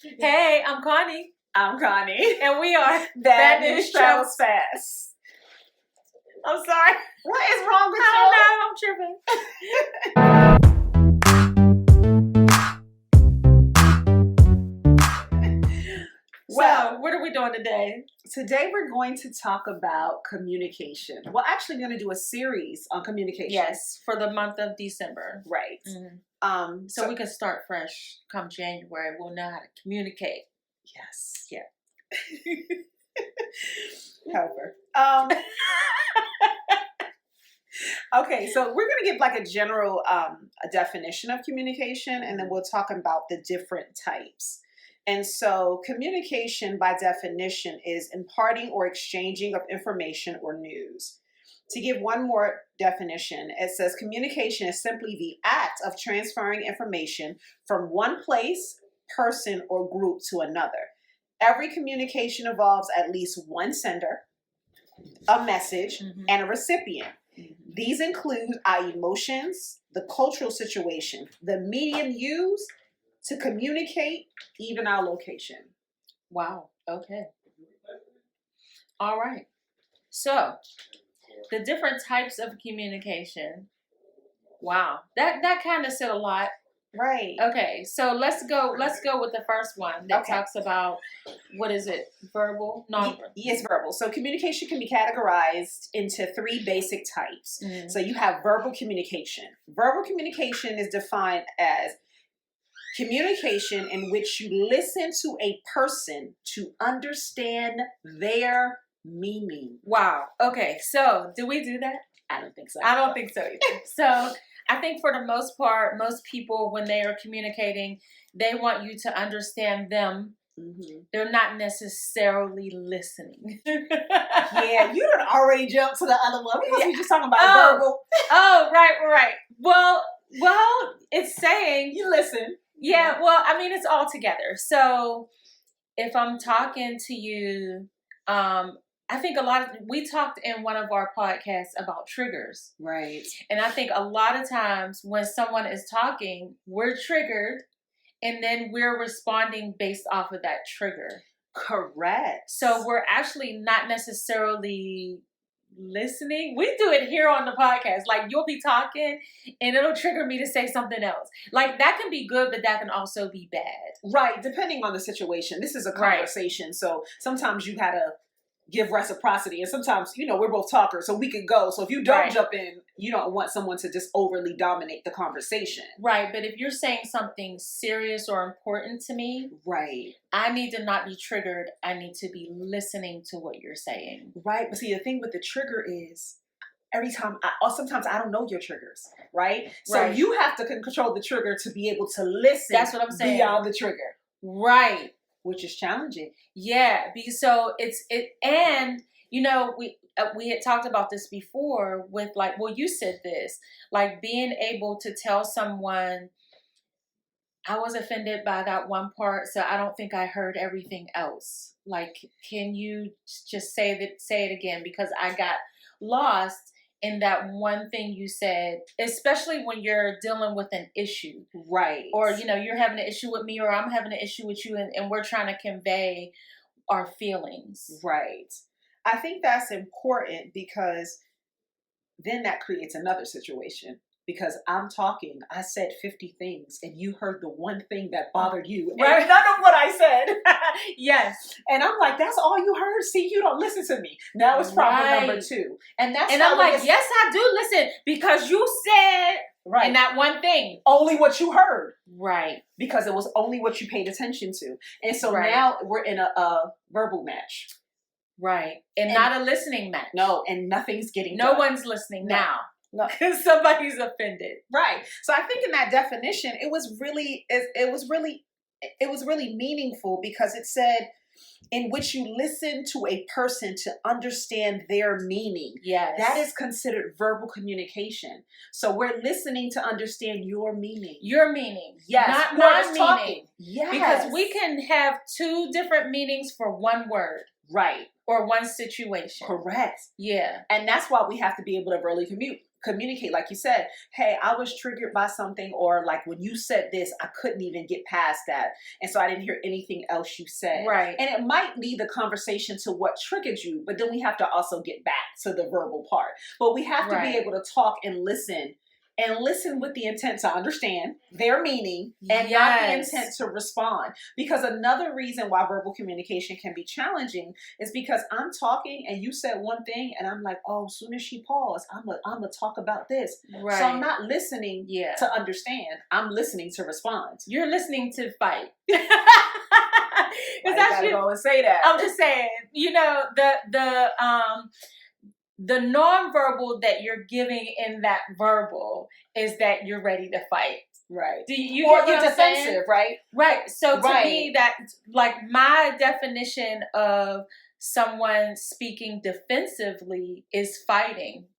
Hey, I'm Connie. I'm Connie. And we are Bad News Travels Fast. I'm sorry. What is wrong with I you? don't know. I'm tripping. Well, so, what are we doing today? Today we're going to talk about communication. We're actually going to do a series on communication. Yes, for the month of December. Right. Mm-hmm. So we can start fresh come January. We'll know how to communicate. Yes. Yeah. Helper. Okay, so we're going to give like a general a definition of communication, and then we'll talk about the different types. And so communication by definition is imparting or exchanging of information or news. To give one more definition, it says communication is simply the act of transferring information from one place, person, or group to another. Every communication involves at least one sender, a message, and a recipient. These include our emotions, the cultural situation, the medium used to communicate, even our location. Wow. Okay. All right. So, the different types of communication. Wow. That kind of said a lot. Right. Okay. So, let's go with the first one that talks about, what is it? Verbal? Non-verbal. Yes, verbal. So, communication can be categorized into three basic types. So, you have verbal communication. Verbal communication is defined as communication in which you listen to a person to understand their meaning. Wow. Okay. So, do we do that? I don't think so. I don't think so either. So, I think for the most part, most people, when they are communicating, they want you to understand them. They're not necessarily listening. Yeah, you done already jumped to the other one. Because we just talking about verbal. Oh, right. Well, it's saying you listen. Yeah, well, I mean, it's all together. So if I'm talking to you, I think we talked in one of our podcasts about triggers. Right. And I think a lot of times when someone is talking, we're triggered and then we're responding based off of that trigger. Correct. So we're actually not necessarily listening. We do it here on the podcast. Like, you'll be talking and it'll trigger me to say something else. Like, that can be good, but that can also be bad. Right. Depending on the situation. This is a conversation. Right. So sometimes you gotta give reciprocity, and sometimes, we're both talkers, so we could go. So if you don't jump in, you don't want someone to just overly dominate the conversation. Right. But if you're saying something serious or important to me, right, I need to not be triggered. I need to be listening to what you're saying. Right. But see, the thing with the trigger is sometimes I don't know your triggers, right? So you have to control the trigger to be able to listen. That's what I'm saying. Beyond the trigger. Right. Which is challenging. Yeah, because so and we had talked about this before with you said this, like being able to tell someone, I was offended by that one part, so I don't think I heard everything else. Like, can you just say it again, because I got lost in that one thing you said, especially when you're dealing with an issue. Right. Or, you're having an issue with me, or I'm having an issue with you, and we're trying to convey our feelings. Right. I think that's important, because then that creates another situation. Because I'm talking, I said 50 things, and you heard the one thing that bothered you. Right. And none of what I said. Yes. And I'm like, that's all you heard? See, you don't listen to me. Now it's problem number 2. And I'm like, yes, I do listen, because you said in that one thing. Only what you heard. Right. Because it was only what you paid attention to. And so now we're in a verbal match. Right. And not a listening match. No, and nothing's getting done. No one's listening now. No. Because somebody's offended. Right. So I think in that definition, it was really meaningful, because it said, in which you listen to a person to understand their meaning. Yes. That is considered verbal communication. So we're listening to understand your meaning. Your meaning. Yes. Not my meaning. Yes. Because we can have 2 different meanings for one word. Right. Or one situation. Correct. Yeah. And that's why we have to be able to verbally communicate, like you said, hey, I was triggered by something, or like when you said this, I couldn't even get past that. And so I didn't hear anything else you said. Right. And it might lead the conversation to what triggered you, but then we have to also get back to the verbal part. But we have to Right. be able to talk and listen with the intent to understand their meaning and not the Yes. intent to respond. Because another reason why verbal communication can be challenging is because I'm talking and you said one thing and I'm like, oh, as soon as she paused, I'm gonna talk about this. Right. So I'm not listening Yeah. to understand. I'm listening to respond. You're listening to fight. I gotta go and say that. I'm just saying, you know, the nonverbal that you're giving in that verbal is that you're ready to fight. Right. Do you Or get what you're I'm defensive, saying? right? Right. So to Right. me, that like my definition of someone speaking defensively is fighting.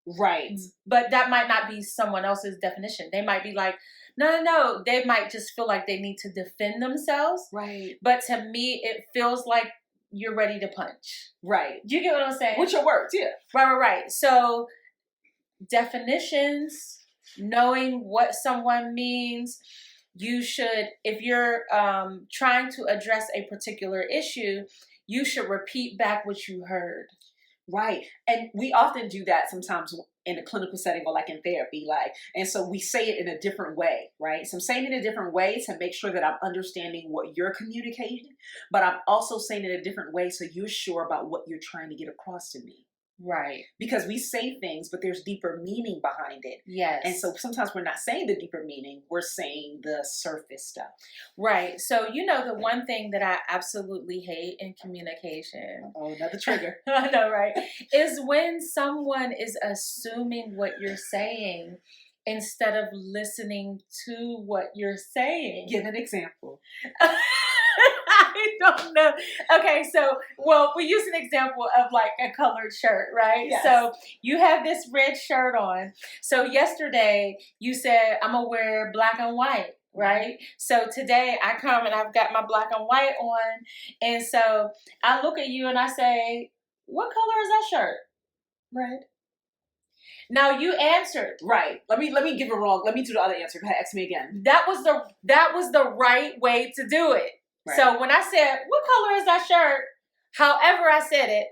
Right. But that might not be someone else's definition. They might be like, no. They might just feel like they need to defend themselves. Right. But to me, it feels like you're ready to punch. Right. Do you get what I'm saying? With your words, yeah. Right. So definitions, knowing what someone means, you should, if you're trying to address a particular issue, you should repeat back what you heard. Right. And we often do that sometimes in a clinical setting or like in therapy, and so we say it in a different way, right? So I'm saying it in a different way to make sure that I'm understanding what you're communicating, but I'm also saying it in a different way so you're sure about what you're trying to get across to me. Right. Because we say things, but there's deeper meaning behind it. Yes. And so sometimes we're not saying the deeper meaning, we're saying the surface stuff. Right. So, you know, the one thing that I absolutely hate in communication. Oh, another trigger. I know, right? Is when someone is assuming what you're saying instead of listening to what you're saying. Give an example. I don't know. Okay, so, well, we use an example of like a colored shirt, right? Yes. So you have this red shirt on. So yesterday you said, I'm going to wear black and white, right? So today I come and I've got my black and white on. And so I look at you and I say, what color is that shirt? Red. Now you answered. Right. Let me give it wrong. Let me do the other answer. Go ahead, ask me again. That was the right way to do it. Right. So when I said, what color is that shirt? However I said it,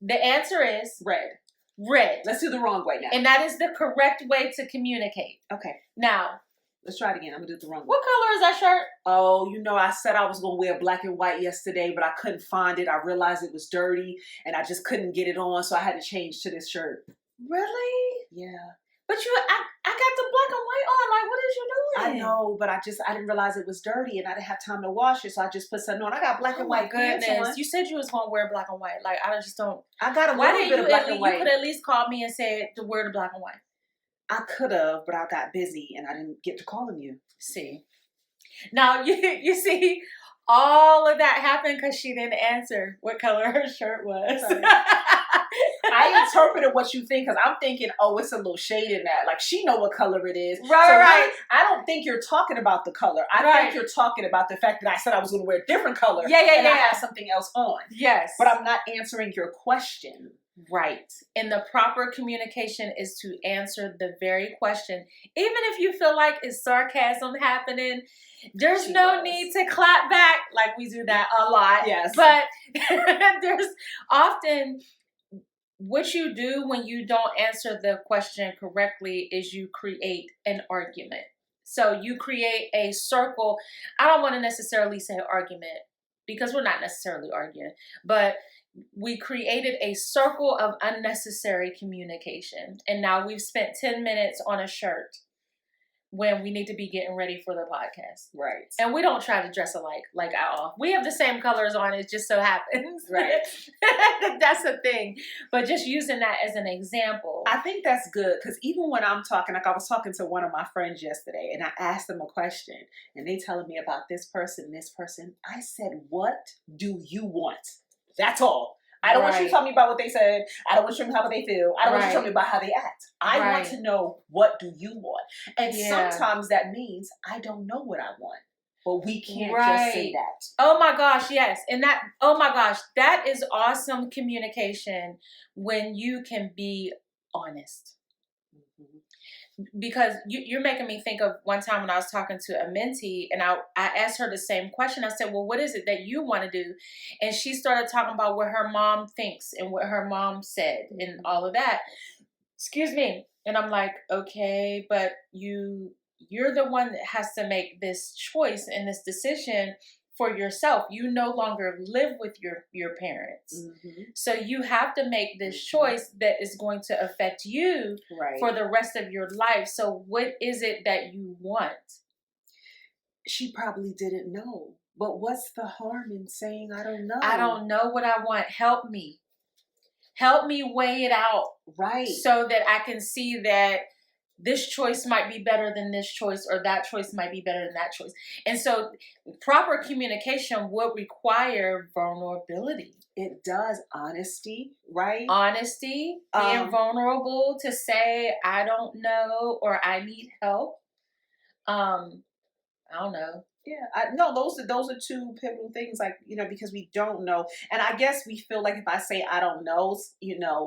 the answer is red. Red. Let's do the wrong way now. And that is the correct way to communicate. Okay. Now, let's try it again. I'm going to do it the wrong way. What color is that shirt? Oh, I said I was going to wear black and white yesterday, but I couldn't find it. I realized it was dirty and I just couldn't get it on, so I had to change to this shirt. Really? Yeah. But I got the black and white on. Like, what is you doing? I know, but I didn't realize it was dirty and I didn't have time to wash it, so I just put something on. I got black and white pants on. You said you was going to wear black and white. Like, I just don't. I got a Why little didn't bit you of black and white. You could at least call me and said to wear the black and white. I could have, but I got busy and I didn't get to calling you. See. Now, you see, all of that happened because she didn't answer what color her shirt was. I interpreted what you think because I'm thinking, oh, it's a little shade in that. Like, she know what color it is. Right. I don't think you're talking about the color. I think you're talking about the fact that I said I was going to wear a different color. Yeah. I have something else on. Yes. But I'm not answering your question. Right. And the proper communication is to answer the very question. Even if you feel like it's sarcasm happening, there's no need to clap back. Like, we do that a lot. Yes. But there's often... What you do when you don't answer the question correctly is you create an argument. So you create a circle. I don't want to necessarily say argument because we're not necessarily arguing, but we created a circle of unnecessary communication. And now we've spent 10 minutes on a shirt when we need to be getting ready for the podcast. Right. And we don't try to dress alike, like at all. We have the same colors on, it just so happens. Right. That's the thing. But just using that as an example. I think that's good because even when I'm talking, like I was talking to one of my friends yesterday and I asked them a question and they telling me about this person. I said, what do you want? That's all. I don't want you to tell me about what they said. I don't want you to tell me how they feel. I don't want you to tell me about how they act. I want to know, what do you want? And sometimes that means I don't know what I want. But we can't just say that. Oh my gosh, yes. And that is awesome communication when you can be honest. because you're making me think of one time when I was talking to a mentee, and I asked her the same question. I said, well, what is it that you want to do? And she started talking about what her mom thinks and what her mom said and all of that. Excuse me. And I'm like, okay, but you're the one that has to make this choice and this decision for yourself. You no longer live with your parents. So you have to make this choice that is going to affect you for the rest of your life. So what is it that you want? She probably didn't know. But what's the harm in saying, I don't know? I don't know what I want. Help me. Help me weigh it out. Right. So that I can see that this choice might be better than this choice, or that choice might be better than that choice. And so proper communication would require vulnerability. It does. Honesty, right? Honesty, being vulnerable to say, I don't know, or I need help. I don't know. Yeah, no, those are two pivotal things, like, because we don't know. And I guess we feel like if I say I don't know,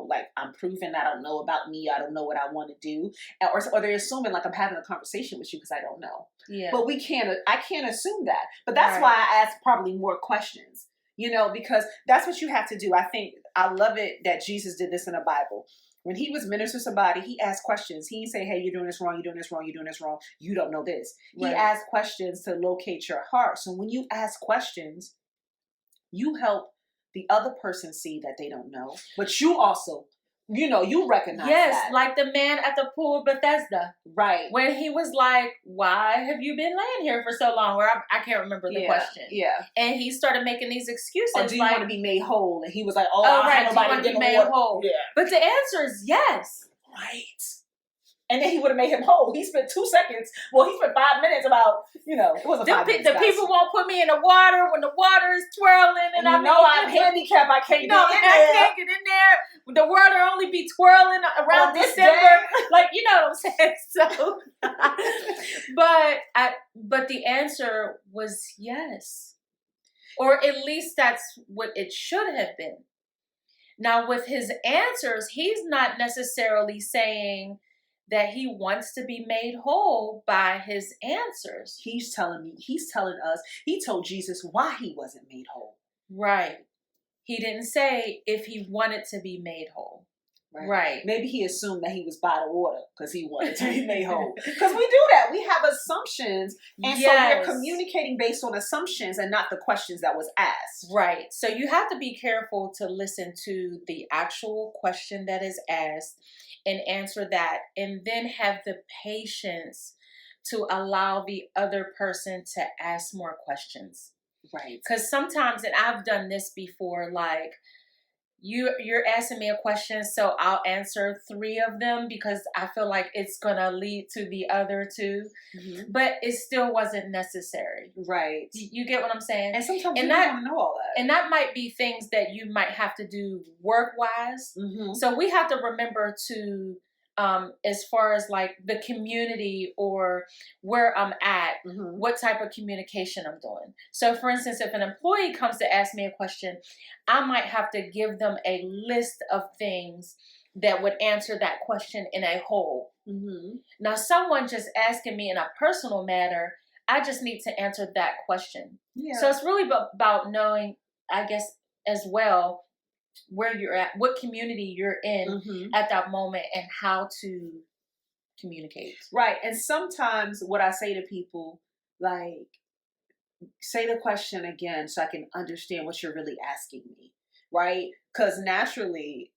like I'm proving I don't know about me, I don't know what I want to do. Or they're assuming like I'm having a conversation with you because I don't know. Yeah. But I can't assume that. But that's why I ask probably more questions, because that's what you have to do. I think I love it that Jesus did this in the Bible. When he was ministering to somebody, he asked questions. He didn't say, hey, you're doing this wrong, you're doing this wrong, you're doing this wrong. You don't know this. He asked questions to locate your heart. So when you ask questions, you help the other person see that they don't know. But you also, you recognize that. Like the man at the pool of Bethesda. Right. When he was like, why have you been laying here for so long? Or I can't remember the question. Yeah. And he started making these excuses. Or do you want to be made whole? And he was like, right. Do you want to be made whole? Yeah. But the answer is yes. Right. And then he would have made him whole. He spent 2 seconds. Well, he spent 5 minutes about, it wasn't 5 minutes. The people won't put me in the water when the water is twirling. And I'm handicapped. I can't get in there. I can't get in there. The water only be twirling around December. Like, you know what I'm saying? So, but the answer was yes. Or at least that's what it should have been. Now, with his answers, he's not necessarily saying that he wants to be made whole by his answers. He's telling us, he told Jesus why he wasn't made whole. Right. He didn't say if he wanted to be made whole. Right. Maybe he assumed that he was by the water because he wanted to be made whole. Because we do that. We have assumptions. And so we're communicating based on assumptions and not the questions that was asked. Right. So you have to be careful to listen to the actual question that is asked and answer that, and then have the patience to allow the other person to ask more questions. Right. Because sometimes, and I've done this before, like, you're asking me a question, so I'll answer 3 of them because I feel like it's going to lead to the other 2. Mm-hmm. But it still wasn't necessary. Right. You get what I'm saying? And sometimes you don't want to know all that. And that might be things that you might have to do work-wise. Mm-hmm. So we have to remember to, as far as like the community or where I'm at, mm-hmm. what type of communication I'm doing. So for instance, if an employee comes to ask me a question, I might have to give them a list of things that would answer that question in a whole. Mm-hmm. Now, someone just asking me in a personal matter, I just need to answer that question. Yeah. So it's really about knowing, I guess, as well, where you're at, what community you're in mm-hmm. at that moment, and how to communicate. Right. And sometimes what I say to people, like, say the question again so I can understand what you're really asking me. Right? Because naturally,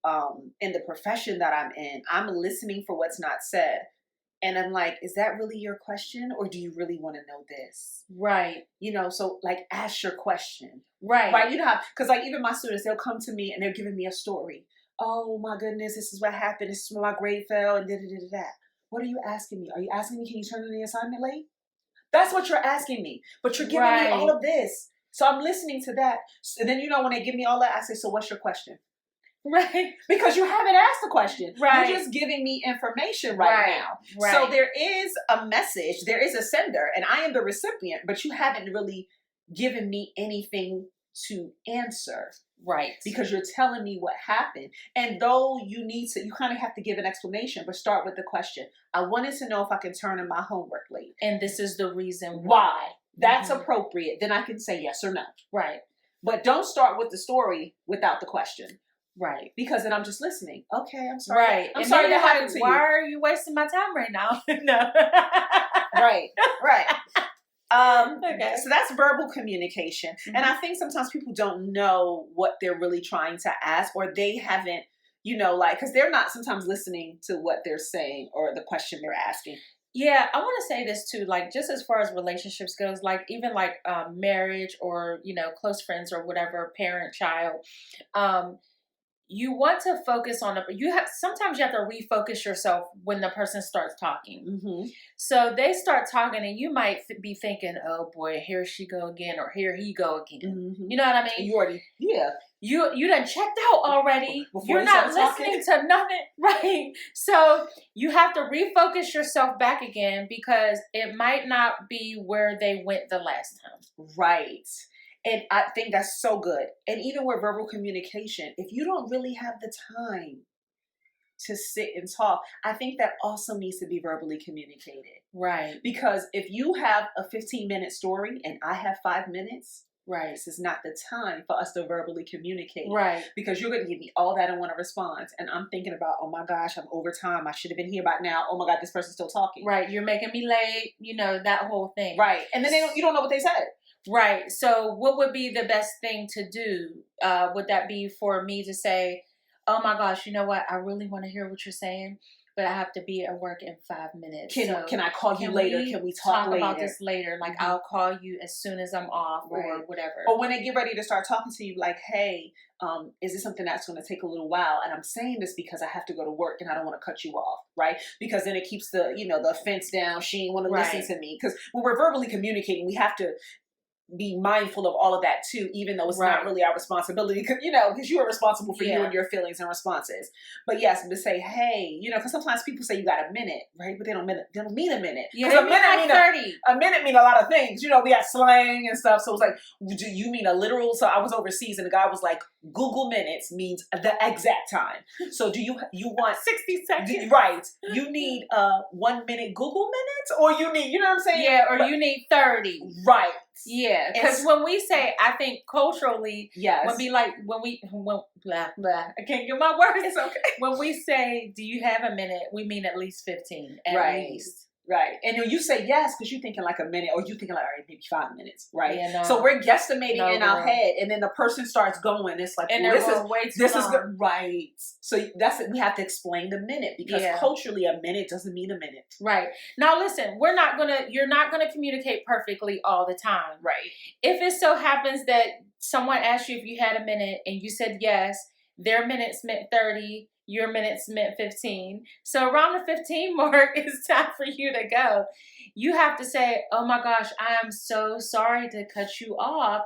in the profession that I'm in, I'm listening for what's not said. And I'm like, is that really your question? Or do you really want to know this? Right. So like, ask your question. Right. Right. Because like even my students, they'll come to me and they're giving me a story. Oh my goodness, this is what happened. This is when my grade fell and da-da-da-da-da. What are you asking me? Are you asking me, can you turn in the assignment late? That's what you're asking me. But you're giving me all of this. So I'm listening to that. And then, when they give me all that, I say, so what's your question? Right. Because you haven't asked the question. Right. You're just giving me information right now. Right. So there is a message, there is a sender, and I am the recipient, but you haven't really given me anything to answer. Right. Because you're telling me what happened. And though you kind of have to give an explanation, but start with the question. I wanted to know if I can turn in my homework late. And this is the reason why. That's appropriate. Then I can say yes or no. Right. But don't start with the story without the question. Right. Because then I'm just listening. Okay, I'm sorry. Right. I'm sorry that happened to you. Why are you wasting my time right now? No. Right. Okay. So that's verbal communication. And I think sometimes people don't know what they're really trying to ask, or they haven't, because they're not sometimes listening to what they're saying or the question they're asking. Yeah, I want to say this too, like just as far as relationships goes, like even like marriage or, close friends or whatever, parent, child, you want to focus on sometimes you have to refocus yourself when the person starts talking. Mm-hmm. So they start talking and you might be thinking, oh boy, here she go again, or here he go again. Mm-hmm. You know what I mean? You already, yeah. You done checked out already. Before you're not listening to nothing. Right. So you have to refocus yourself back again because it might not be where they went the last time. Right. And I think that's so good. And even with verbal communication, if you don't really have the time to sit and talk, I think that also needs to be verbally communicated. Right. Because if you have a 15-minute story and I have 5 minutes, right, this is not the time for us to verbally communicate. Right. Because you're going to give me all that in one response. And I'm thinking about, oh my gosh, I'm over time. I should have been here by now. Oh my God, this person's still talking. Right. You're making me late. that whole thing. Right. And then you don't know what they said. Right. So what would be the best thing to do? Would that be for me to say, oh my gosh, you know what? I really want to hear what you're saying, but I have to be at work in 5 minutes. Can I call you later? Can we talk later? About this later? Like I'll call you as soon as I'm off or whatever. Or when they get ready to start talking to you, like, hey, is this something that's going to take a little while? And I'm saying this because I have to go to work and I don't want to cut you off, right? Because then it keeps the offense down. She ain't want to listen to me. Because when we're verbally communicating, we have to be mindful of all of that too, even though it's not really our responsibility, because you are responsible for you and your feelings and responses. But yes, to say, hey, because sometimes people say you got a minute, right? But they don't mean a minute. Yeah, they mean like 30. A minute mean a lot of things. We got slang and stuff. So it's like, do you mean a literal? So I was overseas and the guy was like, Google minutes means the exact time. So do you want 60 seconds? Right. You need 1 minute Google minutes, or you need, you know what I'm saying? Yeah, or you need 30. Right. Yeah, because when we say, I think culturally, when blah, blah, I can't get my words. It's okay. When we say, do you have a minute, we mean at least 15, at least. Right. And when you say yes, because you're thinking like a minute, or you thinking like, all right, maybe 5 minutes, right? Yeah, no. So we're guesstimating in our head, and then the person starts going. It's like, and this is good. Right. So that's it. We have to explain the minute, because culturally a minute doesn't mean a minute. Right. Now listen, you're not gonna communicate perfectly all the time. Right. If it so happens that someone asked you if you had a minute and you said yes, their minutes meant 30, your minutes meant 15. So around the 15 mark, it's time for you to go. You have to say, oh my gosh, I am so sorry to cut you off.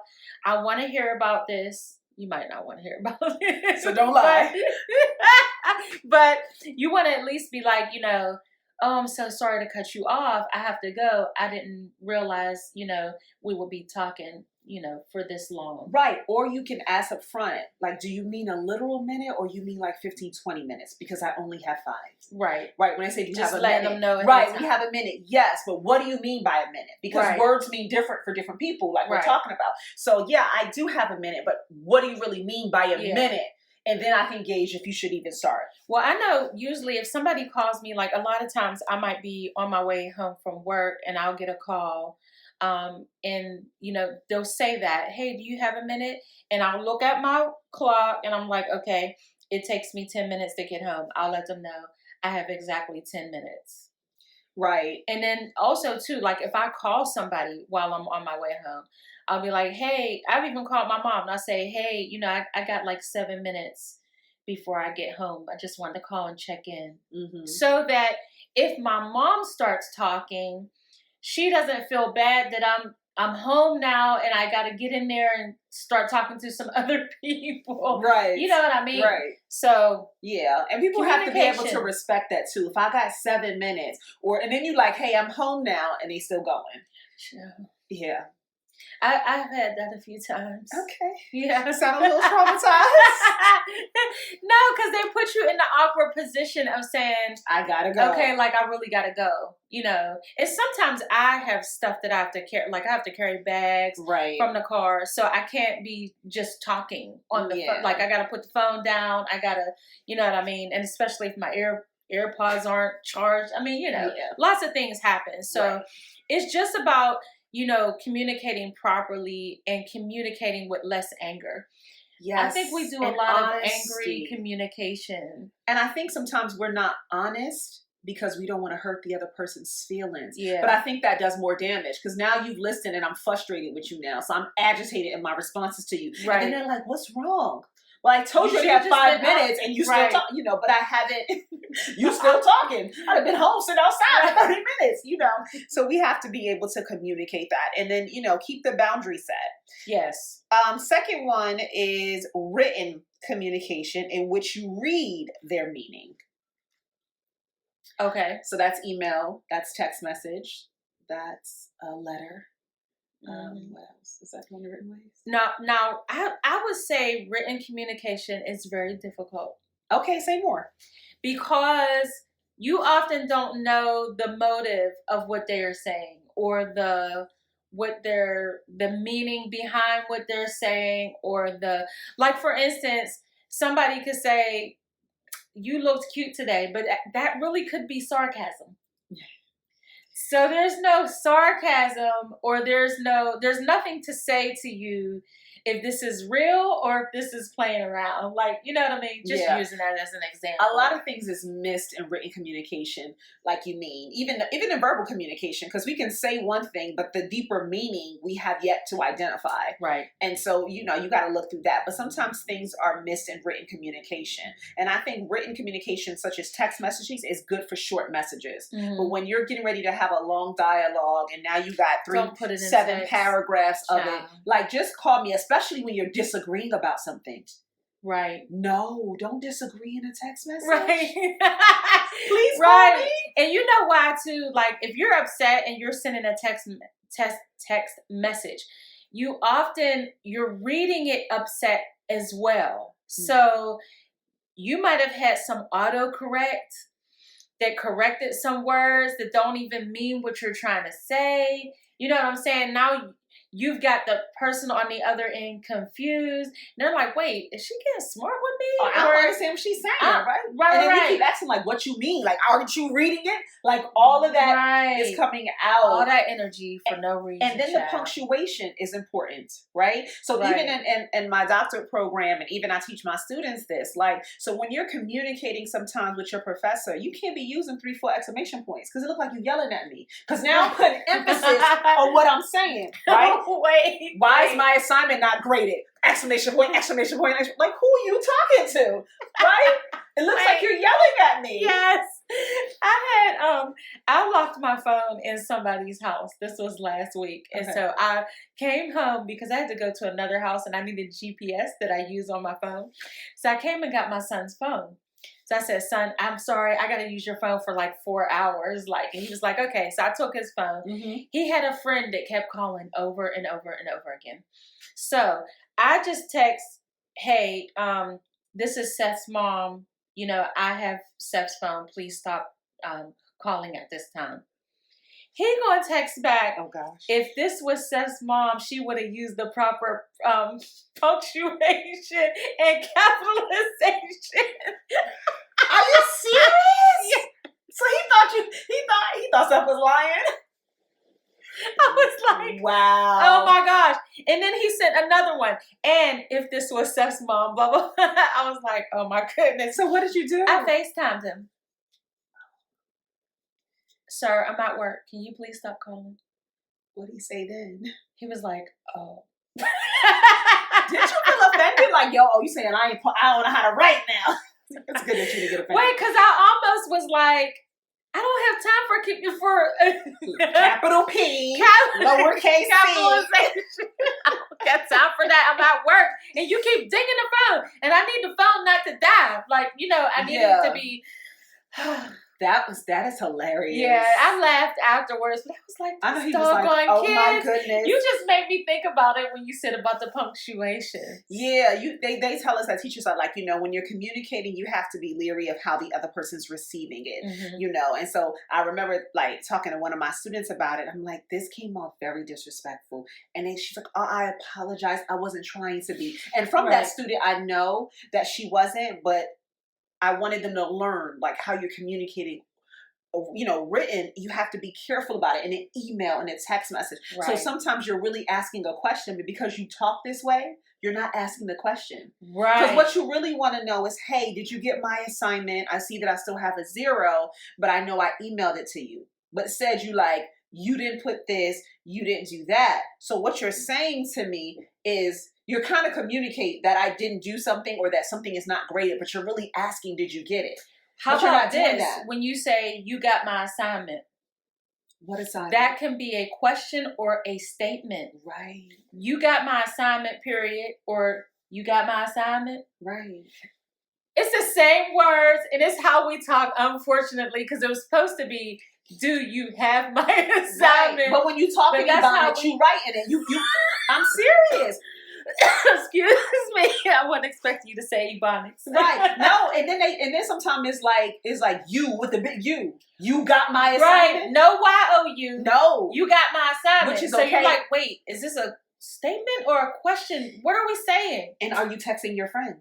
I want to hear about this. You might not want to hear about it. So don't lie. But you want to at least be like, oh, I'm so sorry to cut you off. I have to go. I didn't realize, we would be talking, for this long. Right. Or you can ask up front, like, do you mean a literal minute, or you mean like 15, 20 minutes? Because I only have 5. Right. Right. When I say, do you just have a let minute? them know. Right. We have a minute. Yes. But what do you mean by a minute? Because words mean different for different people, like we're talking about. So yeah, I do have a minute, but what do you really mean by a minute? And then I can gauge if you should even start. Well, I know usually if somebody calls me, like a lot of times I might be on my way home from work and I'll get a call. And they'll say that, hey, do you have a minute? And I'll look at my clock and I'm like, okay, it takes me 10 minutes to get home. I'll let them know I have exactly 10 minutes. Right. And then also too, like if I call somebody while I'm on my way home, I'll be like, hey, I've even called my mom and I say, hey, I got like 7 minutes before I get home. I just wanted to call and check in. Mm-hmm. So that if my mom starts talking, she doesn't feel bad that I'm home now and I got to get in there and start talking to some other people. Right. You know what I mean? Right. So yeah, and people have to be able to respect that too. If I got 7 minutes, and then you like, hey, I'm home now, and they still going. Yeah. Yeah. I've had that a few times. Okay. Yeah. You sound a little traumatized. No, because they put you in the awkward position of saying, I gotta go. okay, like I really gotta go. You know, and sometimes I have stuff that I have to carry, like I have to carry bags Right. from the car, so I can't be just talking on the phone. Like I gotta put the phone down. I gotta, you know what I mean? And especially if my AirPods aren't charged. I mean, you know, lots of things happen. So it's just about, you know, communicating properly and communicating with less anger. Yes. I think we do a lot of angry communication. And I think sometimes we're not honest because we don't want to hurt the other person's feelings. Yeah. But I think that does more damage because now you've listened and I'm frustrated with you now. So I'm agitated in my responses to you. Right. And they're like, what's wrong? Well, I told you to have 5 minutes and you still talk, you know, but I haven't, you still talking. I'd have been home sitting outside for 30 minutes, you know. So we have to be able to communicate that and then, you know, keep the boundary set. Yes. Second one is written communication in which you read their meaning. Okay. So that's email, that's text message, that's a letter. What else? Is that one of the written ways? Now, I would say written communication is very difficult. Okay, say more. Because you often don't know the motive of what they are saying or the meaning behind what they're saying or like for instance, somebody could say, you looked cute today, but that really could be sarcasm. So there's no sarcasm or there's nothing to say to you if this is real or if this is playing around. Like, you know what I mean? Just using that as an example. A lot of things is missed in written communication, like you mean. Even in verbal communication, because we can say one thing, but the deeper meaning we have yet to identify. Right. And so, you know, you got to look through that. But sometimes things are missed in written communication. And I think written communication, such as text messages, is good for short messages. Mm-hmm. But when you're getting ready to have a long dialogue and now you got 7 paragraphs of it, like just call me, especially when you're disagreeing about something. Right. No, don't disagree in a text message. Right. Please call me. And you know why too? Like if you're upset and you're sending a text message, you're reading it upset as well. Mm-hmm. So you might have had some autocorrect that corrected some words that don't even mean what you're trying to say. You know what I'm saying? Now you've got the person on the other end confused. And they're like, wait, is she getting smart with me? Oh, I don't understand what she's saying, right? And then you keep asking, like, what you mean? Like, aren't you reading it? Like, all of that is coming out. All that energy for no reason. And then the punctuation is important, right? So even in my doctorate program, and even I teach my students this, like, so when you're communicating sometimes with your professor, you can't be using 3-4 exclamation points because it looks like you're yelling at me. Because now I'm putting emphasis on what I'm saying, right? Why is my assignment not graded? Exclamation point, exclamation point, exclamation point. Like, who are you talking to? Right? It looks like you're yelling at me. Yes. I locked my phone in somebody's house. This was last week. And so I came home because I had to go to another house and I needed GPS that I use on my phone. So I came and got my son's phone. So I said, son, I'm sorry, I got to use your phone for like 4 hours. And he was like, okay. So I took his phone. Mm-hmm. He had a friend that kept calling over and over and over again. So I just text, hey, this is Seth's mom. You know, I have Seth's phone. Please stop calling at this time. He gonna text back, oh gosh, if this was Seth's mom, she would have used the proper punctuation and capitalization. Are you serious? Yeah. So he thought Seth was lying? I was like, wow. Oh my gosh. And then he sent another one. And if this was Seth's mom, blah, blah. I was like, oh my goodness. So what did you do? I FaceTimed him. Sir, I'm at work. Can you please stop calling? What did he say then? He was like, oh. Did you feel offended? Like, yo, you saying I don't know how to write now. It's good that you didn't get offended. Wait, because I almost was like, I don't have time for capital P, lowercase c. Capitalization. I don't got time for that. I'm at work, and you keep dinging the phone, and I need the phone not to die. Like, you know, I need it to be. That is hilarious. Yeah, I laughed afterwards, but I was like, I know he "These was like, doggone oh kids." my goodness. You just made me think about it when you said about the punctuation. Yeah, they tell us that teachers are like, when you're communicating, you have to be leery of how the other person's receiving it, and so I remember like talking to one of my students about it. I'm like, this came off very disrespectful. And then she's like, oh, I apologize. I wasn't trying to be. And from that student, I know that she wasn't, but I wanted them to learn like how you're communicating. Written, you have to be careful about it in an email and a text message. So sometimes you're really asking a question, but because you talk this way, you're not asking the question. Right. Because what you really want to know is, hey, did you get my assignment? I see that I still have a 0, but I know I emailed it to you. But said you didn't put this, you didn't do that. So what you're saying to me is you're kind of communicate that I didn't do something or that something is not graded, but you're really asking, did you get it? How about this? When you say you got my assignment. What assignment? That can be a question or a statement. Right. You got my assignment, period, or you got my assignment. Right. It's the same words, and it's how we talk, unfortunately, because it was supposed to be, do you have my assignment? Right. But when you talking about it, you writing it. You I'm serious. Excuse me. I wasn't expecting you to say Ebonics. Right. No, and then sometimes it's like you with the big U. You got my assignment. Right. No Y-O-U. No. You got my assignment. Which is so okay. You're like, wait, is this a statement or a question? What are we saying? And are you texting your friend?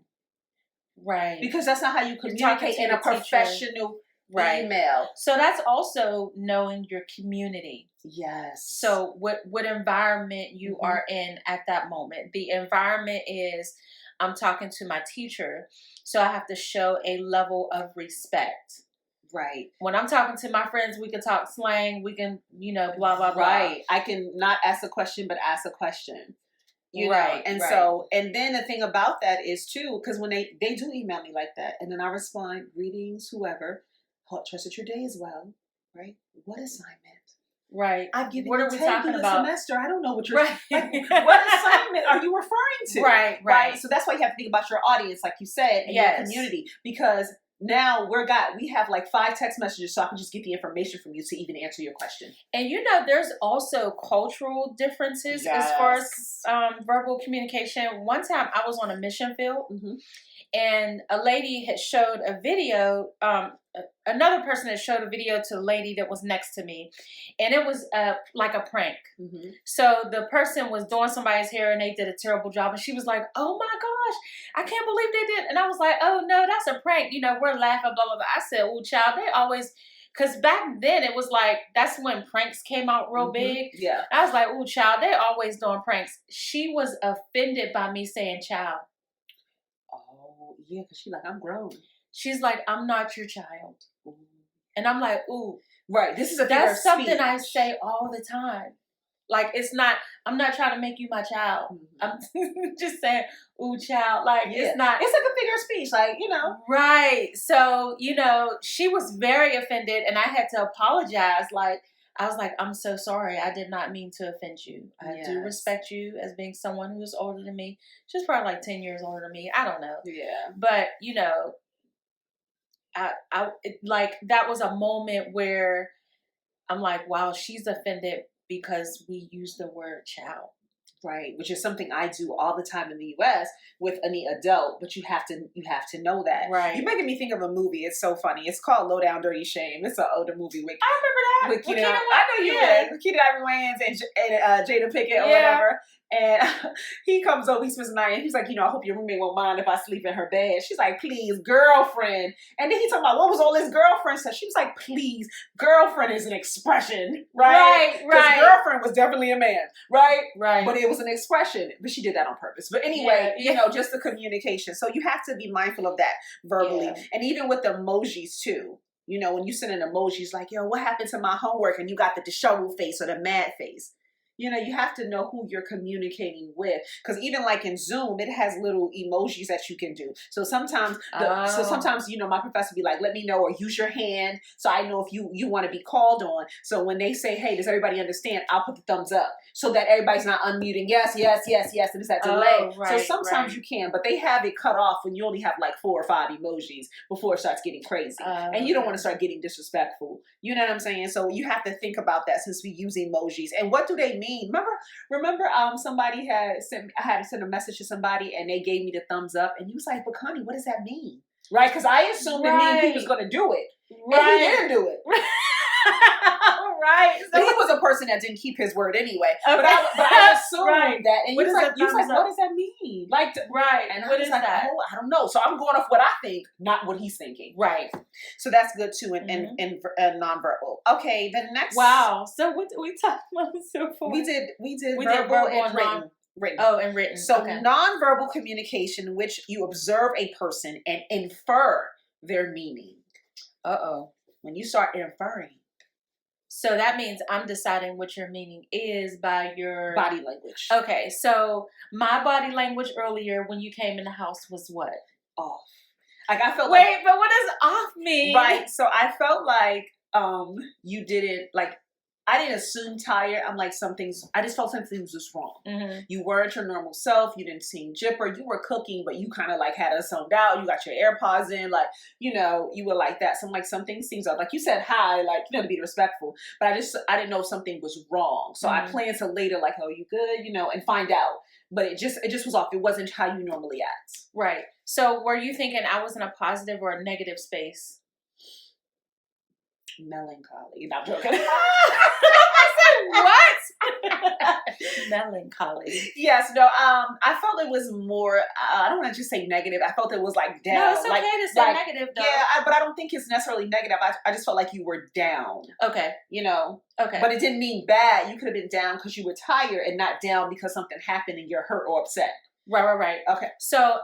Right. Because that's not how you communicate in a professional email. So that's also knowing your community. Yes. So what environment you are in at that moment. The environment is, I'm talking to my teacher, so I have to show a level of respect. Right. When I'm talking to my friends, we can talk slang, we can, blah, blah, blah. Right. I can not ask a question, but ask a question. You know? And so, and then the thing about that is too, because when they do email me like that, and then I respond, greetings, whoever, trust that your day is well, right? What assignment? Right. I've given what you are we 10 talking through about? the semester. I don't know what you're like, what assignment are you referring to? Right. So that's why you have to think about your audience, like you said, and your community. Because now we have like 5 text messages, so I can just get the information from you to even answer your question. And there's also cultural differences as far as verbal communication. One time I was on a mission field, and a lady had showed a video. Another person had showed a video to a lady that was next to me, and it was like a prank. So the person was doing somebody's hair, and they did a terrible job, and she was like, "Oh my gosh, I can't believe they did." And I was like, "Oh no, that's a prank. We're laughing, blah blah blah." I said, "Oh child, they always." Because back then it was like, that's when pranks came out real big. Yeah. I was like, "Oh child, they always doing pranks." She was offended by me saying child. Oh yeah, because she's like, I'm grown. She's like, I'm not your child. And I'm like, ooh. Right. This is that's something I say all the time. Like, I'm not trying to make you my child. I'm just saying, ooh, child. Like, it's like a figure of speech, like, Right. So, she was very offended, and I had to apologize. Like, I was like, I'm so sorry. I did not mean to offend you. I do respect you as being someone who is older than me. She's probably like 10 years older than me. I don't know. Yeah. But, that was a moment where I'm like, wow, she's offended because we use the word child. Right, which is something I do all the time in the U.S. with any adult, but you have to know that. Right. You're making me think of a movie. It's so funny. It's called Low Down Dirty Shame. It's an older movie with I remember that. With I know you would. With Keita Wayans and Jada Pinkett or whatever. And he comes over, he spends the night, and he's like, I hope your roommate won't mind if I sleep in her bed. She's like, please, girlfriend. And then he talking about, what was all his girlfriend said? She was like, please, girlfriend is an expression, right? Because girlfriend was definitely a man, right? Right. But it was an expression. But she did that on purpose. But anyway, just the communication. So you have to be mindful of that verbally. Yeah. And even with the emojis too. When you send an emoji, it's like, yo, what happened to my homework? And you got the disheveled face or the mad face. You know, you have to know who you're communicating with, because even like in Zoom, it has little emojis that you can do. So sometimes, you know, my professor be like, "Let me know," or use your hand, so I know if you want to be called on. So when they say, "Hey, does everybody understand?" I'll put the thumbs up so that everybody's not unmuting. Yes, yes, yes, yes, and it's that delay. Oh, right, so sometimes you can, but they have it cut off when you only have like 4 or 5 emojis before it starts getting crazy, and you don't want to start getting disrespectful. You know what I'm saying? So you have to think about that since we use emojis and what do they mean. Remember, somebody I had to send a message to somebody and they gave me the thumbs up, and you was like, "But Connie, what does that mean?" Right? Because I assumed it meant he was going to do it, and he didn't do it. Right. So he was a person that didn't keep his word anyway. Okay. But I assumed that. And what you was like, what does that mean? Like, right. And what I was is like, that? oh, I don't know. So I'm going off what I think, not what he's thinking. Right. So that's good too in nonverbal. Okay, the next. Wow. So what did we talk about so far? We did verbal and written. Written. Oh, and written. So nonverbal communication, in which you observe a person and infer their meaning. When you start inferring. So that means I'm deciding what your meaning is by your body language. Okay, so my body language earlier when you came in the house was what? Off. Like I felt. Wait, but what does off mean? Right. So I felt like you didn't like. I didn't assume tired. I'm like I just felt something was just wrong. Mm-hmm. You weren't your normal self. You didn't seem jipper. You were cooking, but you kind of like had us zoned out. You got your AirPods in, like, you know, you were like that. So I'm like, something seems up. Like you said hi, like, you know, to be respectful. But I didn't know if something was wrong. So I planned to later, like, oh, you good, you know, and find out. But it just was off. It wasn't how you normally act. Right. So were you thinking I was in a positive or a negative space? Melancholy. Not joking. What? Melancholy. Yes, no, I felt it was more, I don't want to just say negative. I felt it was like down. No, it's okay to say negative though. Yeah, but I don't think it's necessarily negative. I just felt like you were down. Okay. You know? Okay. But it didn't mean bad. You could have been down because you were tired and not down because something happened and you're hurt or upset. Right. Okay. So,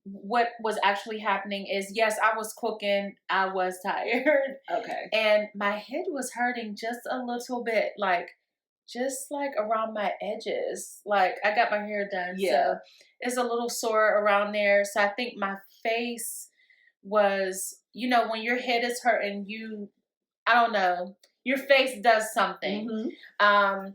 what was actually happening is, yes, I was cooking. I was tired. Okay. And my head was hurting just a little bit, just around my edges. Like I got my hair done. Yeah. So it's a little sore around there. So I think my face was, you know, when your head is hurting, I don't know, your face does something. Mm-hmm.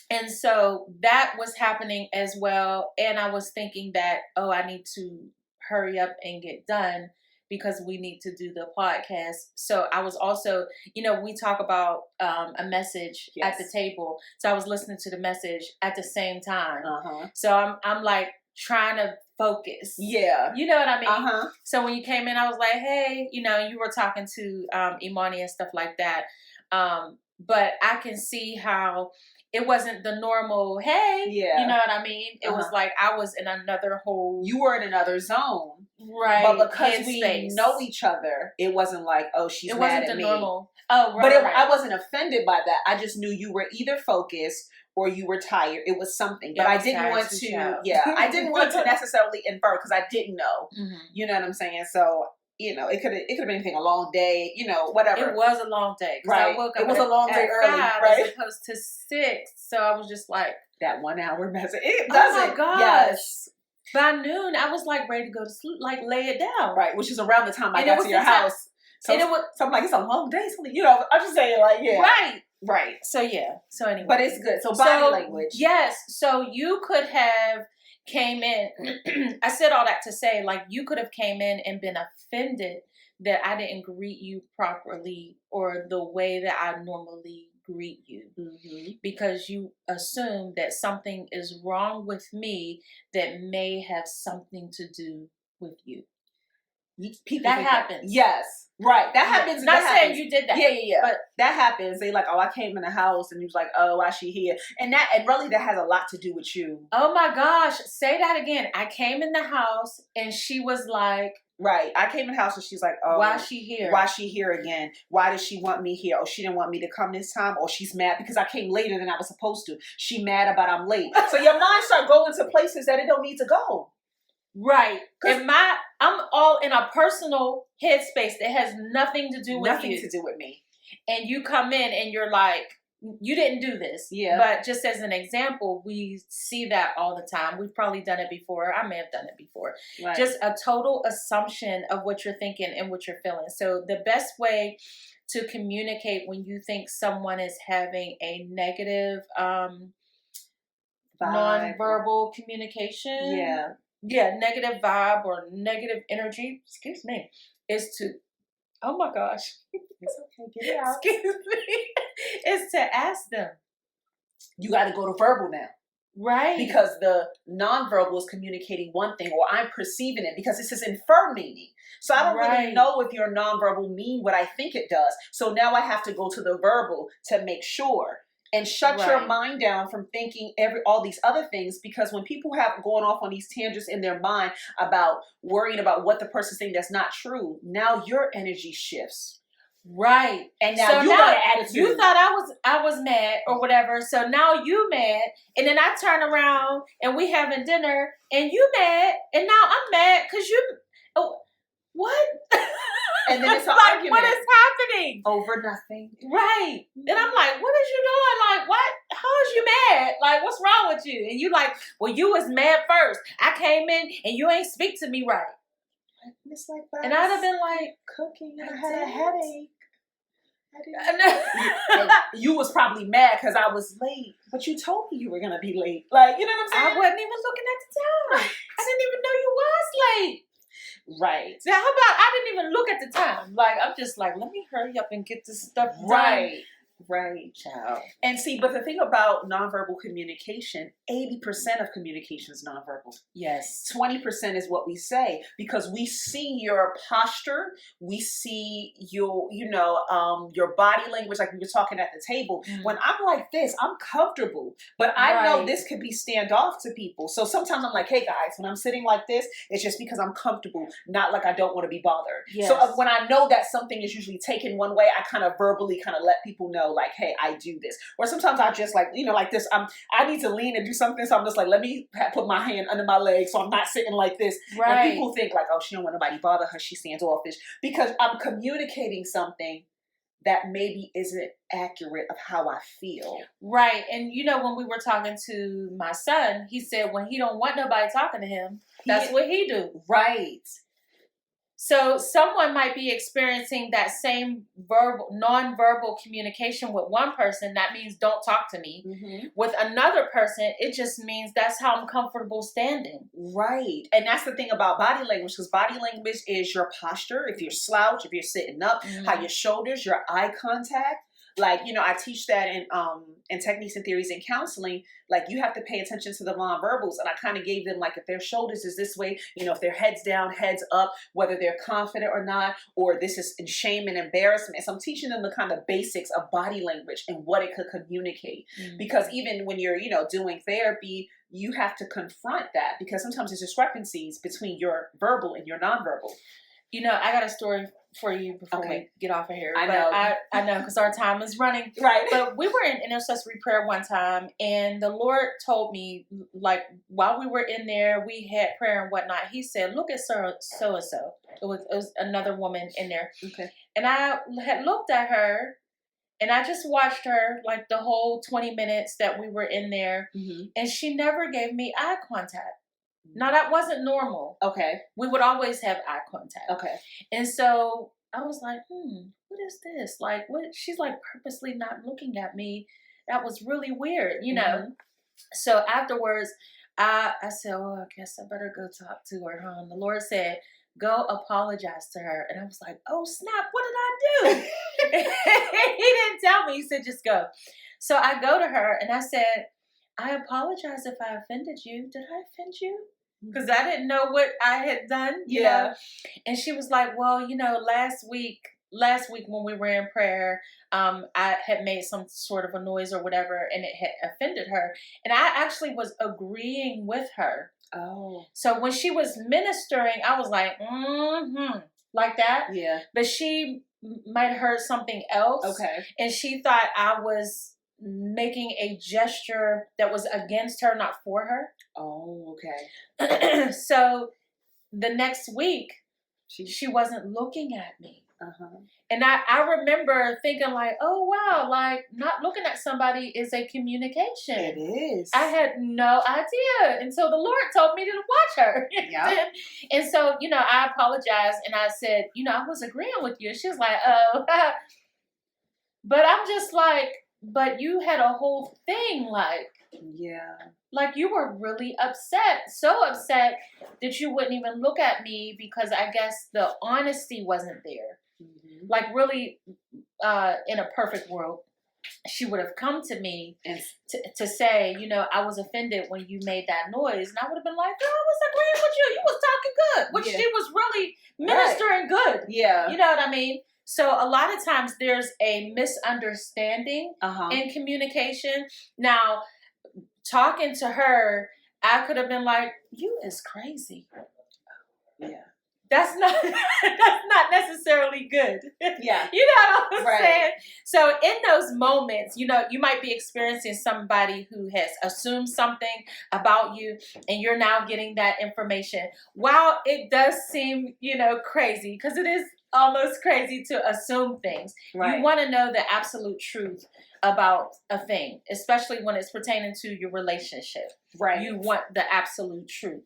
And so that was happening as well. And I was thinking that, oh, I need to hurry up and get done because we need to do the podcast. So I was also, you know, we talk about a message at the table. So I was listening to the message at the same time. So I'm like trying to focus. Yeah. You know what I mean? So when you came in, I was like, hey, you know, you were talking to Imani and stuff like that. But I can see how it wasn't the normal, hey, you know what I mean? It was like I was in another whole... You were in another zone. Right. But because we know each other, it wasn't like, oh, she's mad at me. It wasn't the normal. Oh, right. But I wasn't offended by that. I just knew you were either focused or you were tired. It was something. But I didn't want to, I didn't want to necessarily infer because I didn't know. You know what I'm saying? So... You know, it could have been anything, a long day, you know, whatever. It was a long day. Right. I woke up it was a long day early, 5 right? as opposed to 6. So I was just like... That 1 hour message. It doesn't. Oh my gosh. Yes. By noon, I was like ready to go to sleep, like lay it down. Right, which is around the time I got to your house. So I'm like, it's a long day. So, you know, I'm just saying like, yeah. Right. So, yeah. So anyway. But it's good. So body language. Yes. So you could have came in. I said all that to say, like, you could have came in and been offended that I didn't greet you properly or the way that I normally greet you. Because you assume that something is wrong with me that may have something to do with you. That happens. Yes. Right. That happens. Not saying you did that. Yeah. But that happens. They like, oh, I came in the house and he was like, oh, why she here? And really that has a lot to do with you. Oh my gosh. Say that again. I came in the house and she was like, right. I came in the house and she's like, oh. Why is she here? Why is she here again? Why does she want me here? Oh, she didn't want me to come this time. Or she's mad because I came later than I was supposed to. She mad about I'm late. So your mind start going to places that it don't need to go. Right. And I'm all in a personal headspace that has nothing to do with you. Nothing to do with me. And you come in and you're like, you didn't do this. Yeah. But just as an example, we see that all the time. We've probably done it before. I may have done it before. Right. Just a total assumption of what you're thinking and what you're feeling. So the best way to communicate when you think someone is having a negative nonverbal communication. Yeah. Yeah, negative vibe or negative energy, excuse me, is to, oh my gosh. It's okay, get it out. Excuse me. Is to ask them. You got to go to verbal now. Right. Because the nonverbal is communicating one thing, or I'm perceiving it, because this is infer meaning. So I don't really know if your nonverbal mean what I think it does. So now I have to go to the verbal to make sure. And shut your mind down from thinking all these other things, because when people have going off on these tangents in their mind about worrying about what the person's saying that's not true, now your energy shifts. Right. And now you got an attitude. You thought I was mad or whatever. So now you mad. And then I turn around and we having dinner and you mad. And now I'm mad because you what? And then it's an like, argument. what is happening? Over nothing. Right. And I'm like, what is you doing? Like, what? How is you mad? Like, what's wrong with you? And you like, well, you was mad first. I came in and you ain't speak to me right. It's like that. And I'd have been like, cooking. I had a headache. And you was probably mad because I was late, but you told me you were gonna be late. Like, you know what I'm saying? I wasn't even looking at the time. I didn't even know you was late. Right. So how about I didn't even look at the time? Like, I'm just like, let me hurry up and get this stuff done. Right, child. And see, but the thing about nonverbal communication, 80% of communication is nonverbal. Yes. 20% is what we say, because we see your posture, we see your, your body language, like we were talking at the table. Mm. When I'm like this, I'm comfortable, but I know this could be standoff to people. So sometimes I'm like, hey guys, when I'm sitting like this, it's just because I'm comfortable, not like I don't want to be bothered. Yes. So when I know that something is usually taken one way, I kind of verbally kind of let people know, like, hey, I do this. Or sometimes I just like, like this, I need to lean and do something. So I'm just like, let me put my hand under my leg so I'm not sitting like this. Right. And people think like, oh, she don't want nobody bother her. She stands offish, because I'm communicating something that maybe isn't accurate of how I feel. Right. And when we were talking to my son, he said when he don't want nobody talking to him, that's what he do. Right. So someone might be experiencing that same non-verbal communication with one person. That means don't talk to me. Mm-hmm. With another person, it just means that's how I'm comfortable standing. Right. And that's the thing about body language, because body language is your posture. If you're slouched, if you're sitting up, how your shoulders, your eye contact. Like, I teach that in techniques and theories in counseling. Like, you have to pay attention to the nonverbals. And I kind of gave them, like, if their shoulders is this way, if their head's down, heads up, whether they're confident or not, or this is in shame and embarrassment. So I'm teaching them the kind of basics of body language and what it could communicate. Mm-hmm. Because even when you're, doing therapy, you have to confront that, because sometimes there's discrepancies between your verbal and your nonverbal. I got a story for you before we get off of here. I know. I know, because our time is running. Right. But we were in intercessory prayer one time, and the Lord told me, like, while we were in there, we had prayer and whatnot. He said, look at so-and-so. It was another woman in there. Okay. And I had looked at her, and I just watched her, like, the whole 20 minutes that we were in there. Mm-hmm. And she never gave me eye contact. Now, that wasn't normal. Okay. We would always have eye contact. Okay. And so I was like, what is this? Like, what? She's like purposely not looking at me. That was really weird, Mm-hmm. So afterwards, I said, I guess I better go talk to her, huh? And the Lord said, go apologize to her. And I was like, oh, snap, what did I do? He didn't tell me. He said, just go. So I go to her and I said, I apologize if I offended you. Did I offend you? Because I didn't know what I had done, you know. And she was like, well, last week when we were in prayer, I had made some sort of a noise or whatever, and it had offended her. And I actually was agreeing with her. Oh. So when she was ministering, I was like, like that. Yeah. But she might have heard something else. Okay. And she thought I was making a gesture that was against her, not for her. Oh, okay. So the next week, she wasn't looking at me. Uh-huh. And I remember thinking like, oh wow, like not looking at somebody is a communication. It is. I had no idea until the Lord told me to watch her. Yeah. And so, I apologized and I said, I was agreeing with you. And she was like, oh, but I'm just like, but you had a whole thing like you were really upset, so upset that you wouldn't even look at me because I guess the honesty wasn't there. Mm-hmm. Like really, in a perfect world, she would have come to me and to say, I was offended when you made that noise. And I would have been like, oh, I was agreeing with you. You was talking good. Which she was really ministering good. Yeah. You know what I mean? So a lot of times there's a misunderstanding in communication. Now, talking to her, I could have been like, you is crazy. Yeah. That's not necessarily good. Yeah. You know what I'm saying? So in those moments, you might be experiencing somebody who has assumed something about you and you're now getting that information. While it does seem, crazy, because it is almost crazy to assume things. Right. You want to know the absolute truth about a thing, especially when it's pertaining to your relationship. Right. You want the absolute truth.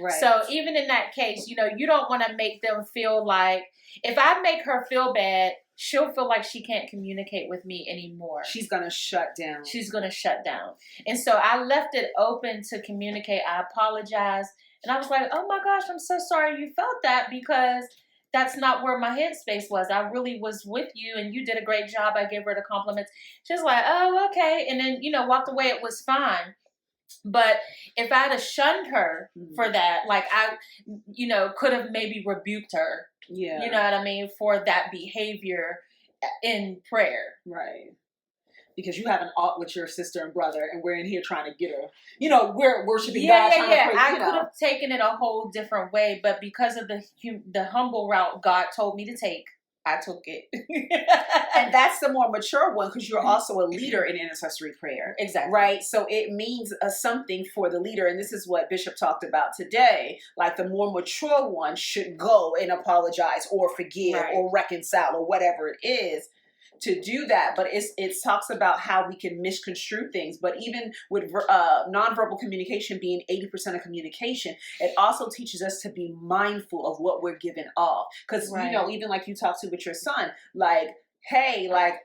Right. So even in that case, you don't want to make them feel like, if I make her feel bad, she'll feel like she can't communicate with me anymore. She's going to shut down. And so I left it open to communicate. I apologized. And I was like, oh my gosh, I'm so sorry you felt that, because that's not where my headspace was. I really was with you and you did a great job. I gave her the compliments. She was like, oh, okay. And then, walked away. It was fine. But if I'd have shunned her for that, like I, could have maybe rebuked her. Yeah. You know what I mean? For that behavior in prayer. Right. Because you have an ought with your sister and brother, and we're in here trying to get her. We're worshiping God. Yeah. I could have taken it a whole different way, but because of the humble route God told me to take, I took it. And that's the more mature one, because you're also a leader in intercessory prayer. Exactly. Right? So it means something for the leader. And this is what Bishop talked about today. Like the more mature one should go and apologize or forgive or reconcile or whatever it is to do that. But it talks about how we can misconstrue things. But even with nonverbal communication being 80% of communication, it also teaches us to be mindful of what we're giving off. Because, even like you talked to with your son, like, hey, like,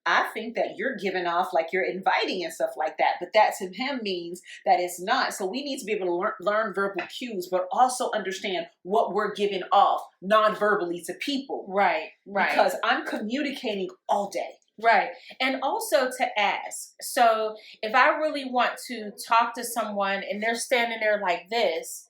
I think that you're giving off, like you're inviting and stuff like that. But that to him means that it's not. So we need to be able to learn verbal cues, but also understand what we're giving off non-verbally to people. Right. Because I'm communicating all day. Right. And also to ask. So if I really want to talk to someone and they're standing there like this,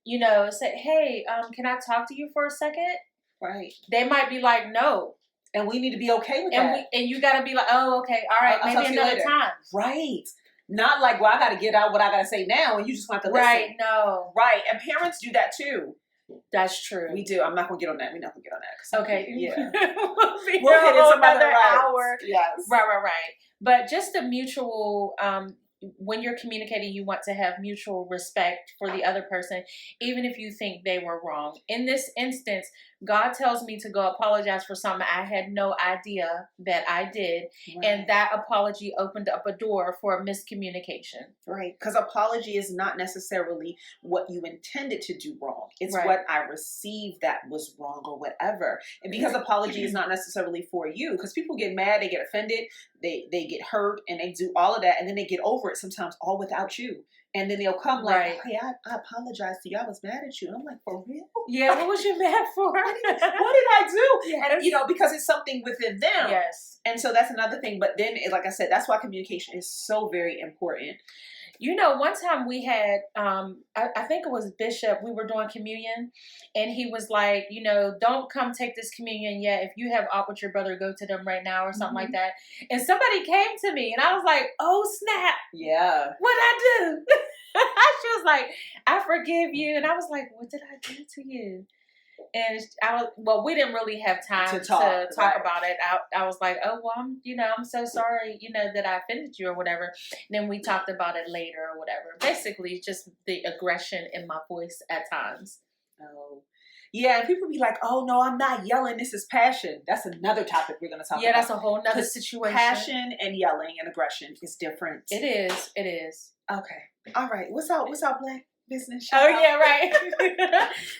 say, hey, can I talk to you for a second? Right. They might be like, no. And we need to be okay with that. And you got to be like, oh, okay, all right, maybe another time. Right. Not like, well, I got to get out what I got to say now, and you just want to listen. Right, no. Right, and parents do that too. That's true. We do. I'm not going to get on that. We're not going to get on that. Okay. Yeah. we'll hit it some other hour. Yes. Right. But just the mutual, when you're communicating, you want to have mutual respect for the other person, even if you think they were wrong. In this instance, God tells me to go apologize for something I had no idea that I did. Right. And that apology opened up a door for miscommunication. Right. Because apology is not necessarily what you intended to do wrong. It's what I received that was wrong or whatever. And because apology is not necessarily for you, because people get mad, they get offended, they get hurt, and they do all of that. And then they get over it sometimes all without you. And then they'll come like, hey, I apologize to you. I was mad at you. And I'm like, for real? Yeah, what was you mad for? What did I do? Yes. And, because it's something within them. Yes. And so that's another thing. But then, like I said, that's why communication is so very important. One time we had, I think it was Bishop, we were doing communion, and he was like, don't come take this communion yet. If you have aught with your brother, go to them right now or something like that. And somebody came to me and I was like, oh, snap. Yeah. What'd I do? She was like, I forgive you. And I was like, what did I do to you? And we didn't really have time to talk about it. I was like, oh, well, I'm so sorry, that I offended you or whatever. And then we talked about it later or whatever. Basically, just the aggression in my voice at times. Oh, Yeah, and people be like, "Oh no, I'm not yelling. This is passion." That's another topic we're going to talk about. Yeah, that's a whole nother situation. Passion and yelling and aggression is different. It is. It is. Okay. All right. What's our Black business? Oh yeah, right.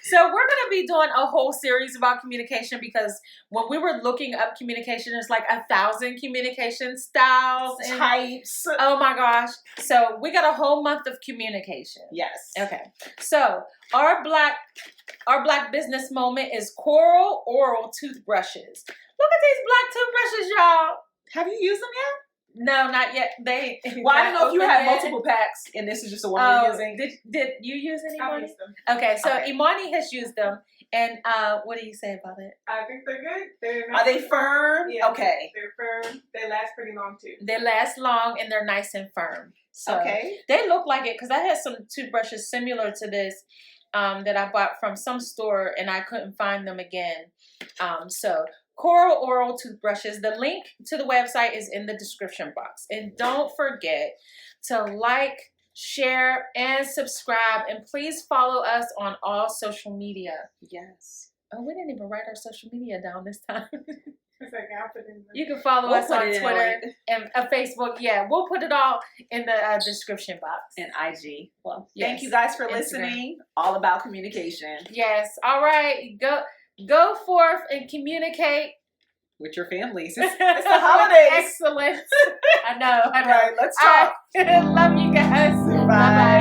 So we're gonna be doing a whole series about communication because when we were looking up communication, there's like 1,000 communication styles and types. Oh my gosh! So we got a whole month of communication. Yes. Okay. So our black business moment is coral oral toothbrushes. Look at these black toothbrushes, y'all. Have you used them yet? No, not yet. They. Well, I don't know if you had yet. multiple packs, and this is just the one we're using. Did you use any? I've Imani? used them. Okay, so Okay. Imani has used them, and what do you say about it? I think they're good. They're Are they firm? Yeah, Okay. They're firm. They last pretty long too. They last long and they're nice and firm. So Okay. they look like it because I had some toothbrushes similar to this that I bought from some store and I couldn't find them again. So Coral Oral toothbrushes. The link to the website is in the description box. And don't forget to like, share, and subscribe. And please follow us on all social media. Yes. Oh, we didn't even write our social media down this time. It's like I'll put in the- You can follow We'll us put on it in Twitter like- and Facebook. Yeah, we'll put it all in the description box. And IG. Well, Yes. thank you guys for Instagram. listening. All about communication Yes. All right. Go forth and communicate. with your families. It's the holidays. Excellent. I know. All right, let's talk. Love you guys. Bye. Bye-bye.